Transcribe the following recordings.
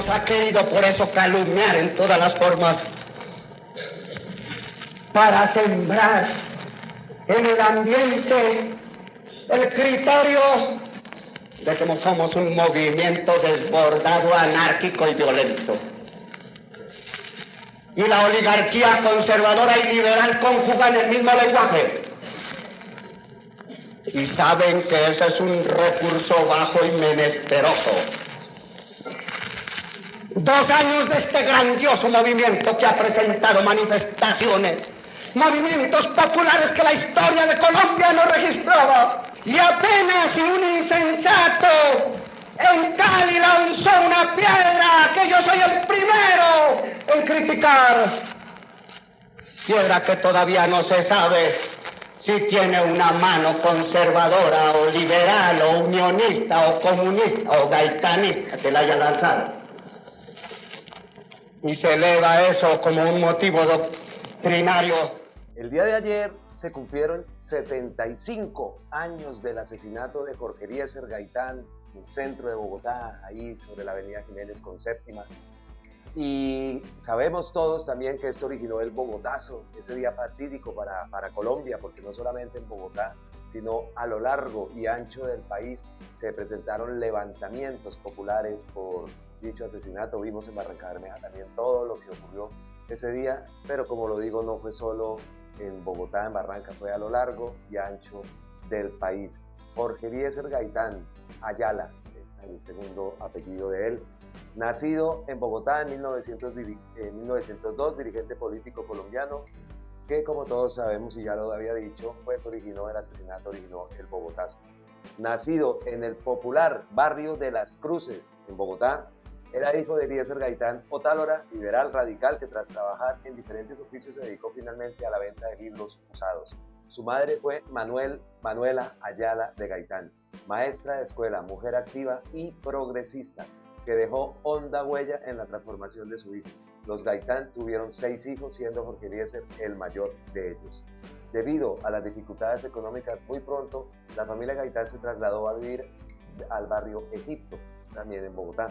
nos ha querido por eso calumniar en todas las formas, para sembrar en el ambiente el criterio de que somos un movimiento desbordado, anárquico y violento. Y la oligarquía conservadora y liberal conjugan el mismo lenguaje. Y saben que ese es un recurso bajo y menesteroso. 2 años de este grandioso movimiento que ha presentado manifestaciones, movimientos populares que la historia de Colombia no registraba. Y apenas si un insensato en Cali lanzó una piedra, que yo soy el primero en criticar. Piedra que todavía no se sabe si tiene una mano conservadora o liberal o unionista o comunista o gaitanista que la haya lanzado. Y se eleva eso como un motivo doctrinario. El día de ayer se cumplieron 75 años del asesinato de Jorge Eliezer Gaitán en el centro de Bogotá, ahí sobre la avenida Jiménez con Séptima. Y sabemos todos también que esto originó el Bogotazo, ese día fatídico para Colombia, porque no solamente en Bogotá, sino a lo largo y ancho del país se presentaron levantamientos populares por dicho asesinato. Vimos en Barrancabermeja también todo lo que ocurrió ese día, pero como lo digo, no fue solo en Bogotá, en Barranca, fue a lo largo y ancho del país. Jorge Eliezer Gaitán Ayala, el segundo apellido de él, nacido en Bogotá en 1902, dirigente político colombiano, que como todos sabemos y ya lo había dicho, pues originó el asesinato, originó el Bogotazo. Nacido en el popular barrio de Las Cruces, en Bogotá, era hijo de Eliezer Gaitán Otálora, liberal radical que tras trabajar en diferentes oficios se dedicó finalmente a la venta de libros usados. Su madre fue Manuela Ayala de Gaitán, maestra de escuela, mujer activa y progresista, que dejó honda huella en la transformación de su hijo. Los Gaitán tuvieron 6 hijos, siendo Jorge Eliezer el mayor de ellos. Debido a las dificultades económicas, muy pronto la familia Gaitán se trasladó a vivir al barrio Egipto, también en Bogotá.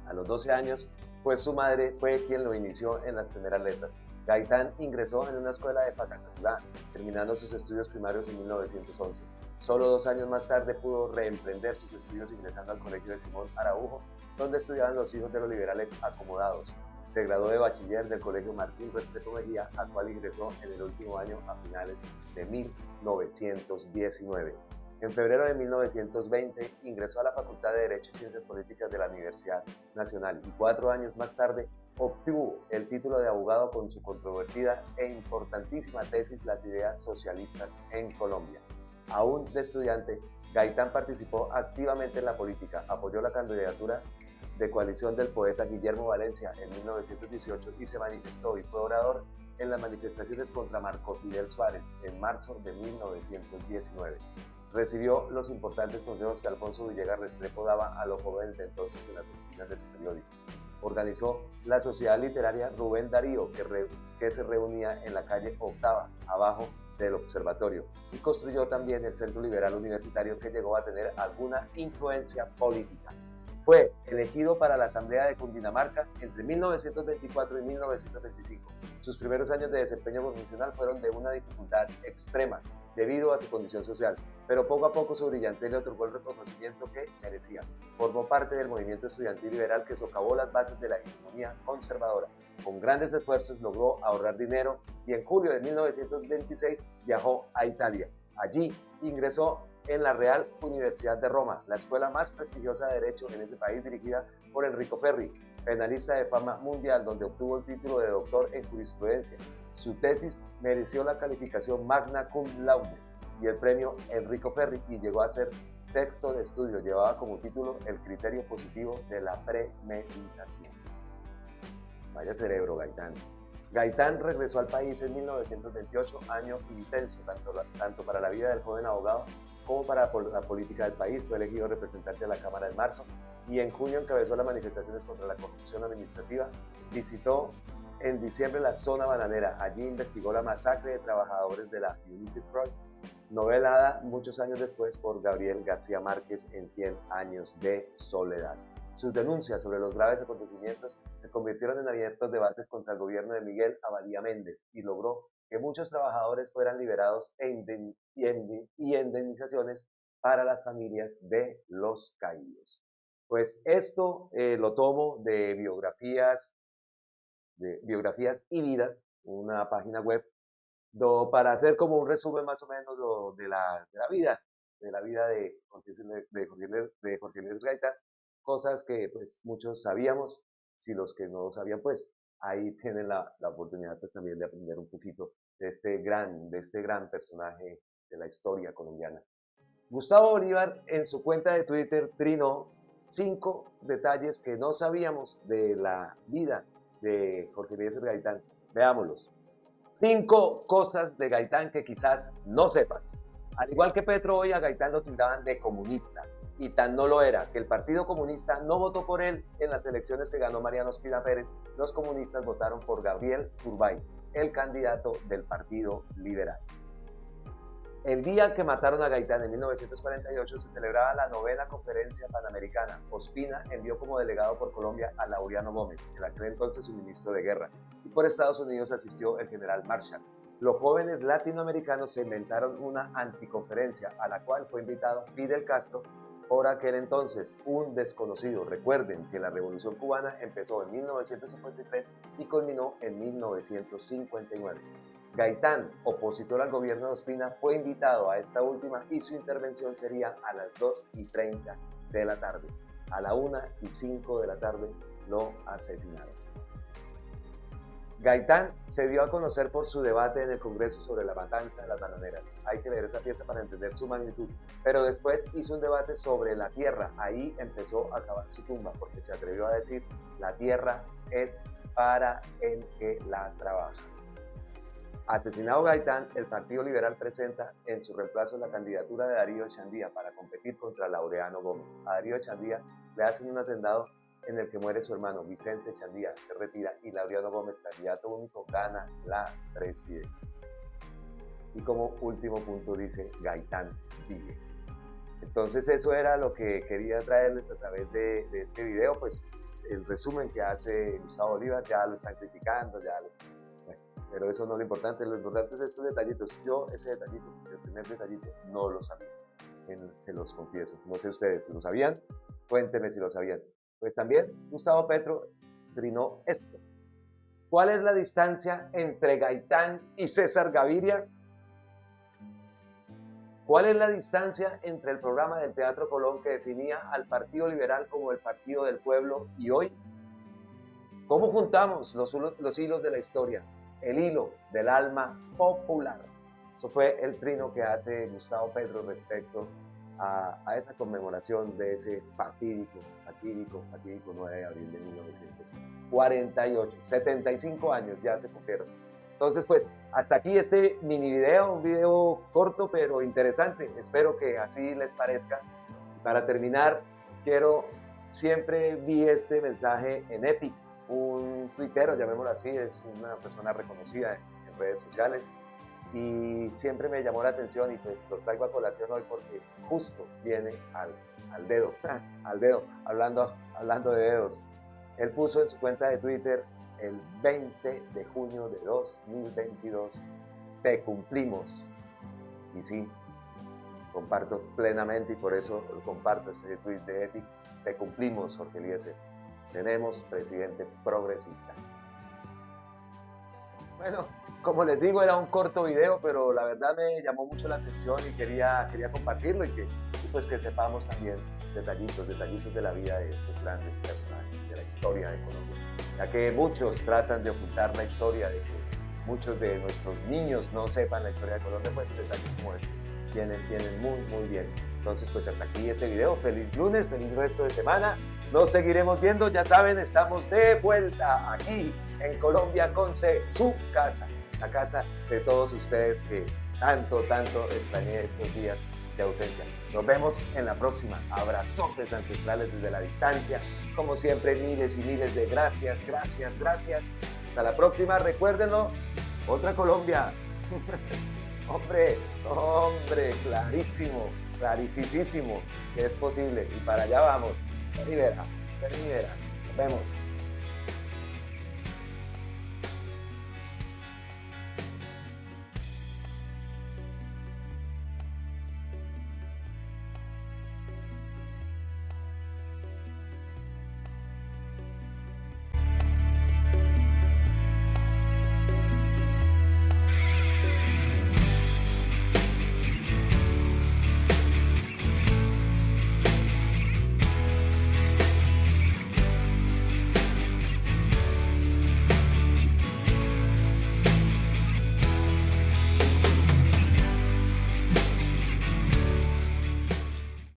A los 12 años, pues su madre fue quien lo inició en las primeras letras. Gaitán ingresó en una escuela de Facatativá, terminando sus estudios primarios en 1911. Solo 2 años más tarde pudo reemprender sus estudios ingresando al colegio de Simón Araujo, donde estudiaban los hijos de los liberales acomodados. Se graduó de bachiller del colegio Martín Restrepo Mejía, al cual ingresó en el último año a finales de 1919. En febrero de 1920 ingresó a la Facultad de Derecho y Ciencias Políticas de la Universidad Nacional y 4 años más tarde obtuvo el título de abogado con su controvertida e importantísima tesis Las ideas socialistas en Colombia. Aún de estudiante, Gaitán participó activamente en la política, apoyó la candidatura de coalición del poeta Guillermo Valencia en 1918 y se manifestó y fue orador en las manifestaciones contra Marco Fidel Suárez en marzo de 1919. Recibió los importantes consejos que Alfonso Villegas Restrepo daba a los jóvenes de entonces en las oficinas de su periódico. Organizó la Sociedad Literaria Rubén Darío, que se reunía en la calle Octava, abajo del observatorio, y construyó también el Centro Liberal Universitario, que llegó a tener alguna influencia política. Fue elegido para la Asamblea de Cundinamarca entre 1924 y 1925. Sus primeros años de desempeño profesional fueron de una dificultad extrema debido a su condición social, pero poco a poco su brillantez le otorgó el reconocimiento que merecía. Formó parte del movimiento estudiantil liberal que socavó las bases de la hegemonía conservadora. Con grandes esfuerzos logró ahorrar dinero y en julio de 1926 viajó a Italia. Allí ingresó en la Real Universidad de Roma, la escuela más prestigiosa de Derecho en ese país, dirigida por Enrico Ferri, penalista de fama mundial, donde obtuvo el título de doctor en jurisprudencia. Su tesis mereció la calificación Magna Cum Laude y el premio Enrico Ferri, y llegó a ser texto de estudio. Llevaba como título El criterio positivo de la premeditación. Vaya cerebro, Gaitán. Gaitán regresó al país en 1928, año intenso tanto para la vida del joven abogado como para la política del país. Fue elegido representante de la Cámara en marzo y en junio encabezó las manifestaciones contra la corrupción administrativa. Visitó en diciembre la zona bananera. Allí investigó la masacre de trabajadores de la Unity Project, novelada muchos años después por Gabriel García Márquez en 100 años de soledad. Sus denuncias sobre los graves acontecimientos se convirtieron en abiertos debates contra el gobierno de Miguel Abadía Méndez y logró que muchos trabajadores fueran liberados y indemnizaciones para las familias de los caídos. Pues esto lo tomo de biografías y vidas, una página web, para hacer como un resumen más o menos de la vida de Jorge Luis Gaitán, cosas que pues muchos sabíamos, si los que no sabían pues ahí tienen la oportunidad pues también de aprender un poquito de este gran personaje de la historia colombiana. Gustavo Bolívar en su cuenta de Twitter trinó 5 detalles que no sabíamos de la vida de Jorge Luis Gaitán. Veámoslos. 5 cosas de Gaitán que quizás no sepas. Al igual que Petro, hoy a Gaitán lo tildaban de comunista, y tan no lo era, que el Partido Comunista no votó por él en las elecciones que ganó Mariano Ospina Pérez. Los comunistas votaron por Gabriel Turbay, el candidato del Partido Liberal. El día que mataron a Gaitán en 1948 se celebraba la 9ª Conferencia Panamericana. Ospina envió como delegado por Colombia a Laureano Gómez, en aquel entonces su ministro de guerra, y por Estados Unidos asistió el general Marshall. Los jóvenes latinoamericanos se inventaron una anticonferencia a la cual fue invitado Fidel Castro, por aquel entonces un desconocido. Recuerden que la Revolución Cubana empezó en 1953 y culminó en 1959. Gaitán, opositor al gobierno de Ospina, fue invitado a esta última y su intervención sería a las 2:30 de la tarde. A la 1:05 de la tarde lo asesinaron. Gaitán se dio a conocer por su debate en el Congreso sobre la matanza de las bananeras. Hay que leer esa pieza para entender su magnitud. Pero después hizo un debate sobre la tierra. Ahí empezó a cavar su tumba, porque se atrevió a decir: la tierra es para el que la trabaja. Asesinado Gaitán, el Partido Liberal presenta en su reemplazo la candidatura de Darío Echandía para competir contra Laureano Gómez. A Darío Echandía le hacen un atentado en el que muere su hermano Vicente Echandía, se retira, y Laureano Gómez, candidato único, gana la presidencia. Y como último punto dice: Gaitán vive. Entonces eso era lo que quería traerles a través de este video. Pues el resumen que hace Gustavo Bolívar, ya lo están criticando, pero eso no es lo importante es estos detallitos. Yo ese detallito, el primer detallito, no lo sabía, se los confieso. No sé ustedes, ¿lo sabían? Cuéntenme si lo sabían. Pues también Gustavo Petro trinó esto. ¿Cuál es la distancia entre Gaitán y César Gaviria? ¿Cuál es la distancia entre el programa del Teatro Colón que definía al Partido Liberal como el Partido del Pueblo y hoy? ¿Cómo juntamos los hilos de la historia? El hilo del alma popular. Eso fue el trino que hace Gustavo Petro respecto a esa conmemoración de ese fatídico 9 de abril de 1948. 75 años ya se cumplieron. Entonces, pues, hasta aquí este mini video, un video corto pero interesante. Espero que así les parezca. Para terminar, siempre vi este mensaje en Epic. Un tuitero, llamémoslo así, es una persona reconocida en redes sociales, y siempre me llamó la atención, y pues lo traigo a colación hoy porque justo viene al dedo, hablando de dedos. Él puso en su cuenta de Twitter el 20 de junio de 2022, te cumplimos. Y sí, comparto plenamente, y por eso comparto este tweet de Epic: te cumplimos, Jorge Eliezer. Tenemos presidente progresista. Bueno, como les digo, era un corto video, pero la verdad me llamó mucho la atención y quería compartirlo, y pues que sepamos también detallitos de la vida de estos grandes personajes de la historia de Colombia. Ya que muchos tratan de ocultar la historia, de que muchos de nuestros niños no sepan la historia de Colombia, pues detalles como estos vienen muy bien. Entonces, pues hasta aquí este video. Feliz lunes, feliz resto de semana. Nos seguiremos viendo, ya saben, estamos de vuelta aquí en Colombia con C, su casa, la casa de todos ustedes que tanto extrañé estos días de ausencia. Nos vemos en la próxima. Abrazotes ancestrales desde la distancia. Como siempre, miles y miles de gracias. Hasta la próxima. Recuérdenlo, otra Colombia. hombre, clarísimo que es posible, y para allá vamos. Rivera. Esperen y verán. Nos vemos.